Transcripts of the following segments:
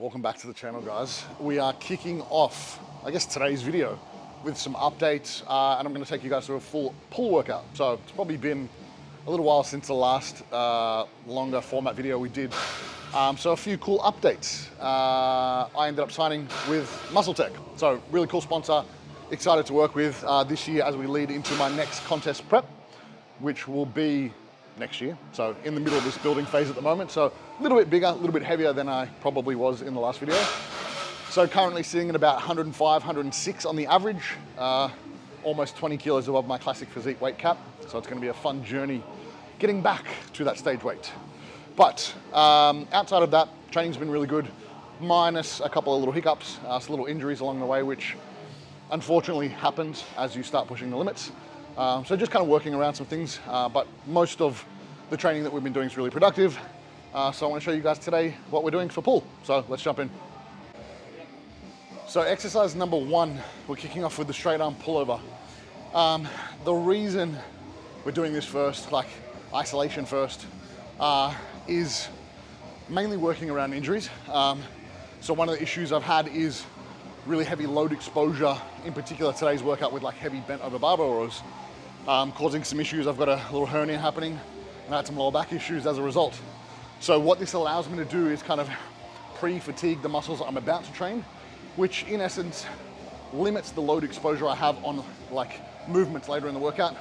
Welcome back to the channel, guys. We are kicking off, I guess, today's video with some updates, and I'm going to take you guys through a full pull workout. So it's probably been a little while since the last longer format video we did. So a few cool updates. I ended up signing with MuscleTech, so really cool sponsor. Excited to work with this year as we lead into my next contest prep, which will be next year. So in the middle of this building phase at the moment. So a little bit bigger, a little bit heavier than I probably was in the last video. So currently sitting at about 105, 106 on the average, almost 20 kilos above my classic physique weight cap. So it's going to be a fun journey getting back to that stage weight. But outside of that, training's been really good, minus a couple of little hiccups, some little injuries along the way, which unfortunately happens as you start pushing the limits. So just kind of working around some things, but most of the training that we've been doing is really productive. So I want to show you guys today what we're doing for pull. So let's jump in. So exercise number one, we're kicking off with the straight arm pullover. The reason we're doing this first, like isolation first, is mainly working around injuries. So one of the issues I've had is really heavy load exposure, in particular today's workout with like heavy bent over barbell rows, causing some issues. I've got a little hernia happening and I had some lower back issues as a result. So what this allows me to do is kind of pre-fatigue the muscles I'm about to train, which in essence limits the load exposure I have on like movements later in the workout.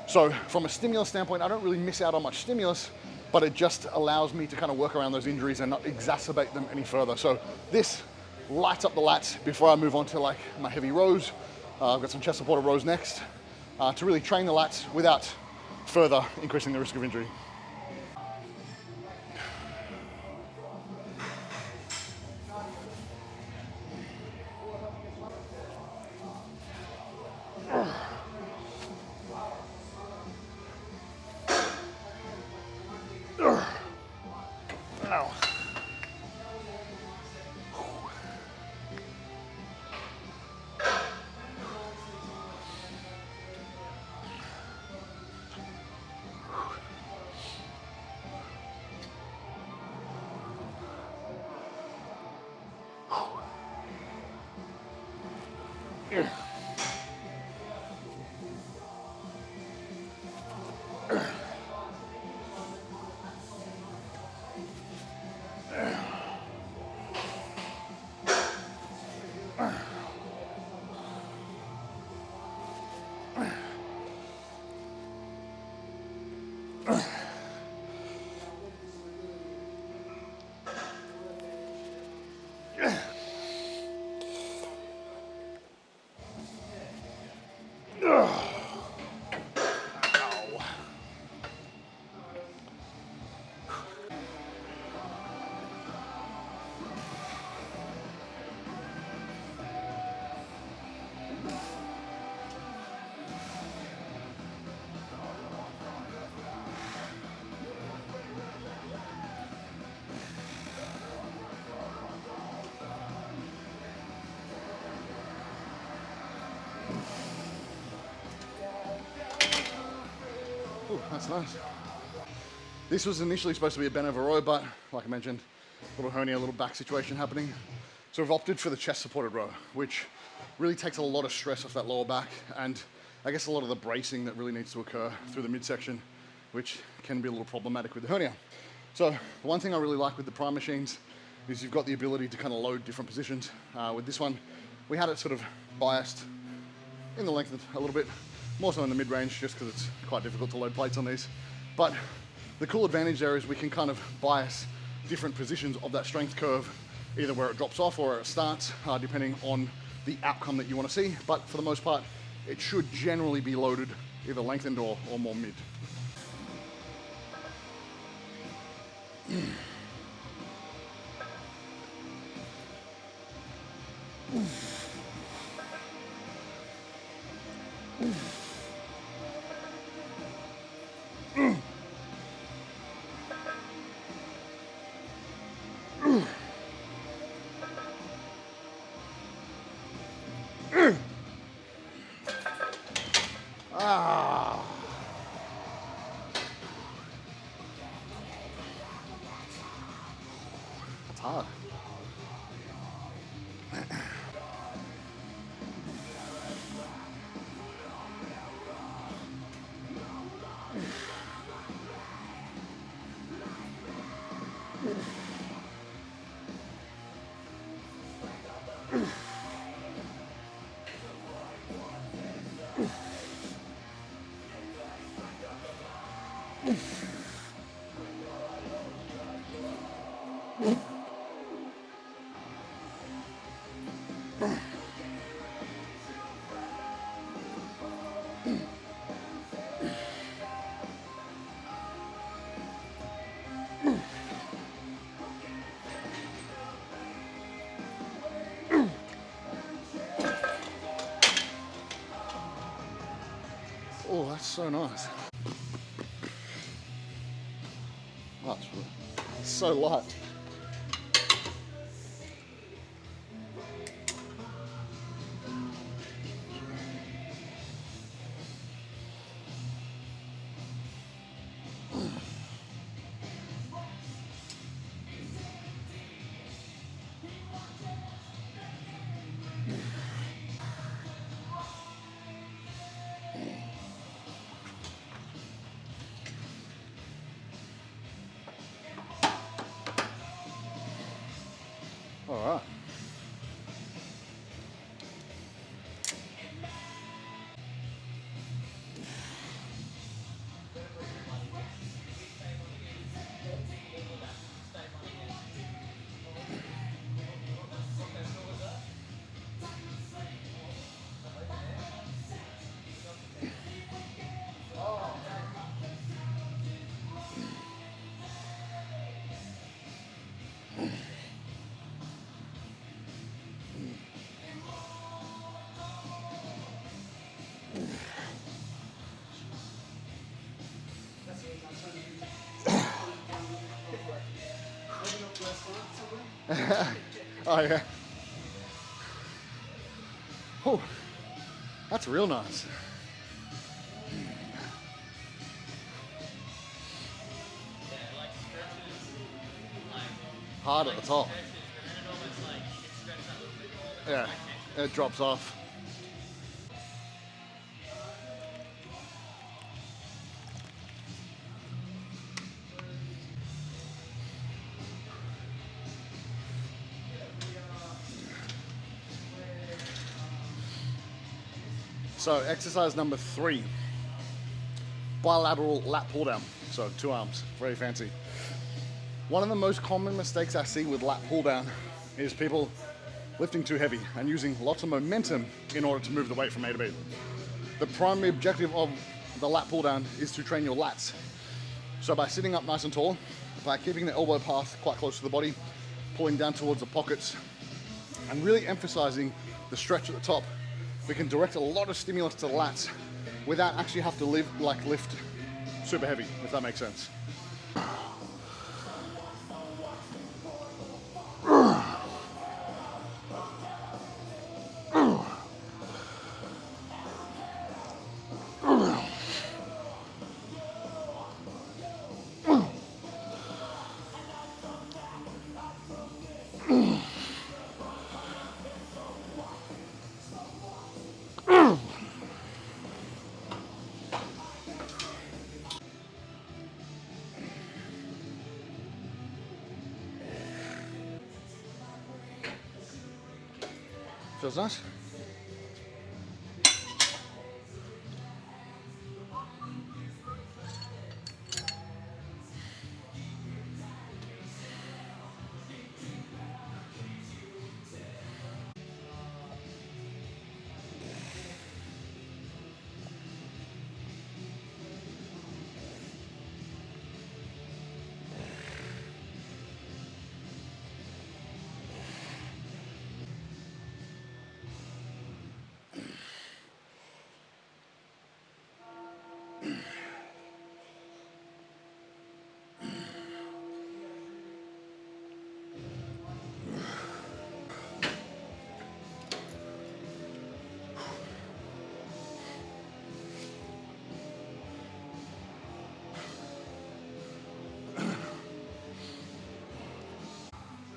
So from a stimulus standpoint, I don't really miss out on much stimulus, but it just allows me to kind of work around those injuries and not exacerbate them any further. So this lights up the lats before I move on to like my heavy rows. I've got some chest supported rows next to really train the lats without further increasing the risk of injury. Ow. Ooh, that's nice. This was initially supposed to be a bent over row, but like I mentioned, a little hernia, a little back situation happening. So we've opted for the chest supported row, which really takes a lot of stress off that lower back and I guess a lot of the bracing that really needs to occur through the midsection, which can be a little problematic with the hernia. So the one thing I really like with the prime machines is you've got the ability to kind of load different positions. With this one, we had it sort of biased in the length a little bit, more so in the mid-range, just because it's quite difficult to load plates on these. But the cool advantage there is we can kind of bias different positions of that strength curve, either where it drops off or where it starts, depending on the outcome that you want to see. But for the most part, it should generally be loaded either lengthened or more mid. That's hard. Oh, that's so nice. Oh, it's so light. All right. Oh yeah. Oh, that's real nice. Hard at the top. Yeah, it drops off. So exercise number 3, bilateral lat pull down. So 2 arms, very fancy. One of the most common mistakes I see with lat pull down is people lifting too heavy and using lots of momentum in order to move the weight from A to B. The primary objective of the lat pull down is to train your lats. So by sitting up nice and tall, by keeping the elbow path quite close to the body, pulling down towards the pockets, and really emphasizing the stretch at the top, we can direct a lot of stimulus to the lats without actually have to lift super heavy, if that makes sense. Feels nice.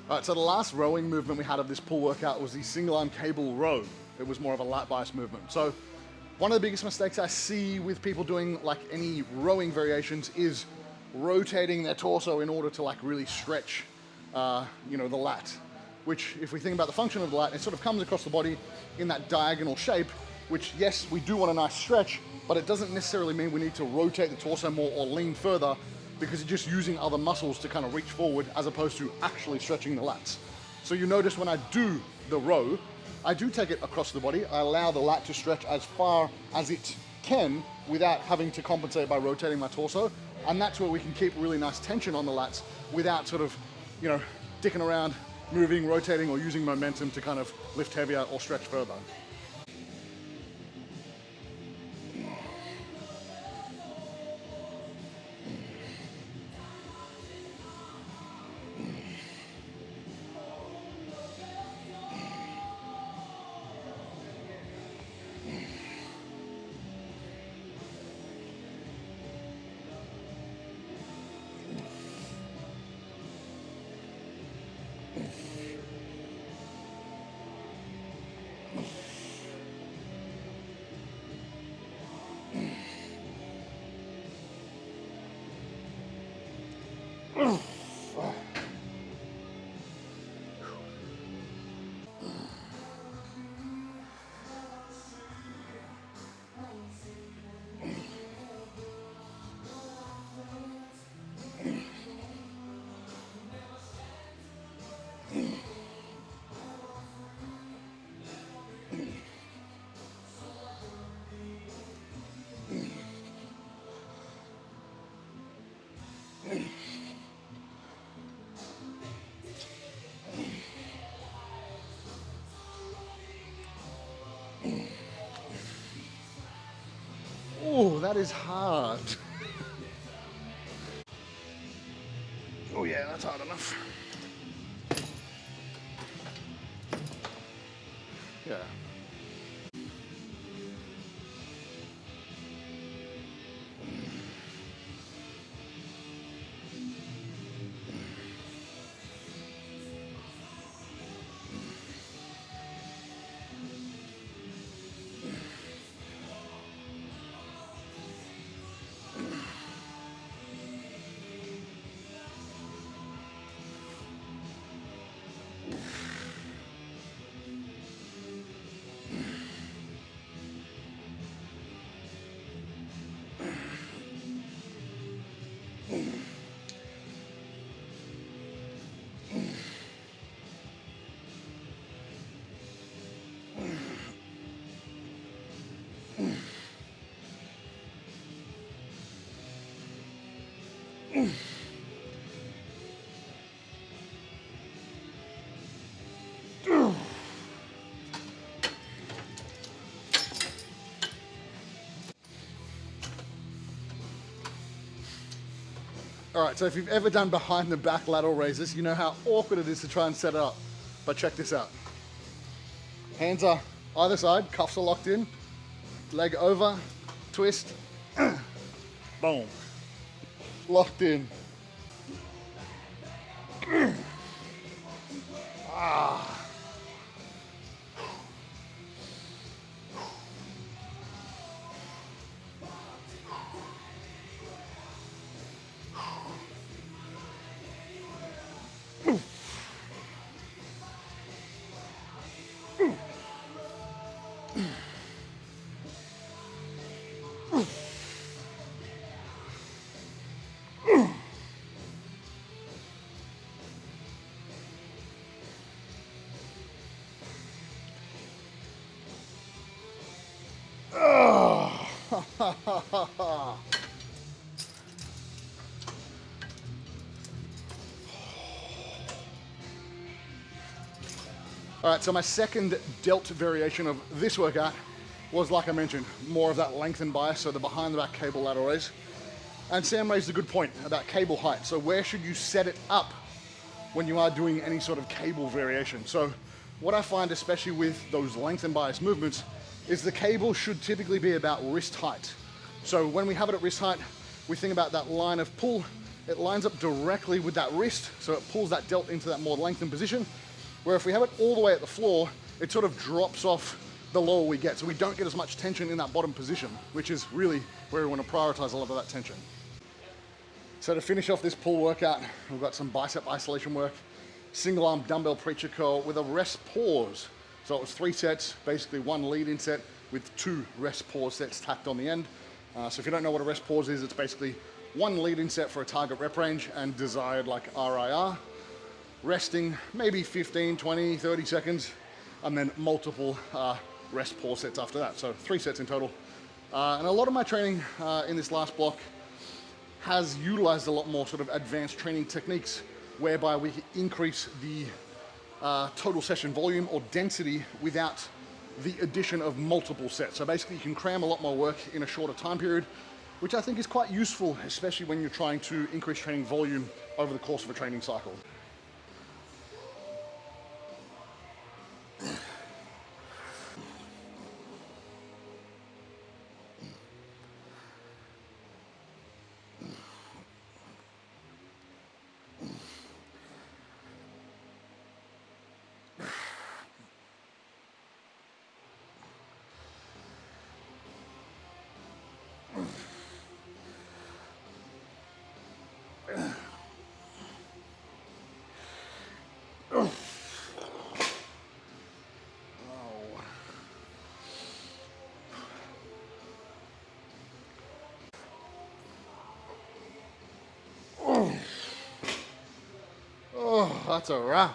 All right, so the last rowing movement we had of this pull workout was the single arm cable row. It was more of a lat bias movement. So One of the biggest mistakes I see with people doing like any rowing variations is rotating their torso in order to like really stretch, you know, the lat. Which, if we think about the function of the lat, it sort of comes across the body in that diagonal shape, which, yes, we do want a nice stretch, but it doesn't necessarily mean we need to rotate the torso more or lean further, because you're just using other muscles to kind of reach forward as opposed to actually stretching the lats. So you notice when I do the row, I do take it across the body. I allow the lat to stretch as far as it can without having to compensate by rotating my torso. And that's where we can keep really nice tension on the lats without sort of, you know, dicking around, moving, rotating, or using momentum to kind of lift heavier or stretch further. Oh, that is hard. Oh yeah, that's hard enough. Yeah. All right, so if you've ever done behind the back lateral raises, you know how awkward it is to try and set it up. But check this out. Hands are either side, cuffs are locked in, leg over, twist, boom, locked in. Ah. All right, so my second delt variation of this workout was, like I mentioned, more of that lengthen bias, so the behind the back cable lateral raise. And Sam raised a good point about cable height. So where should you set it up when you are doing any sort of cable variation? So what I find, especially with those lengthen bias movements, is the cable should typically be about wrist height. So when we have it at wrist height, we think about that line of pull. It lines up directly with that wrist, so it pulls that delt into that more lengthened position. Where if we have it all the way at the floor, it sort of drops off the lower we get. So we don't get as much tension in that bottom position, which is really where we want to prioritize a lot of that tension. So to finish off this pull workout, we've got some bicep isolation work, single arm dumbbell preacher curl with a rest pause. So it was 3 sets, basically 1 lead in set with 2 rest pause sets tacked on the end. So if you don't know what a rest pause is, it's basically 1 lead in set for a target rep range and desired like RIR. Resting maybe 15, 20, 30 seconds, and then multiple rest pause sets after that. So 3 sets in total. And a lot of my training in this last block has utilized a lot more sort of advanced training techniques whereby we increase the total session volume or density without the addition of multiple sets. So basically you can cram a lot more work in a shorter time period, which I think is quite useful, especially when you're trying to increase training volume over the course of a training cycle. Oh, that's a wrap.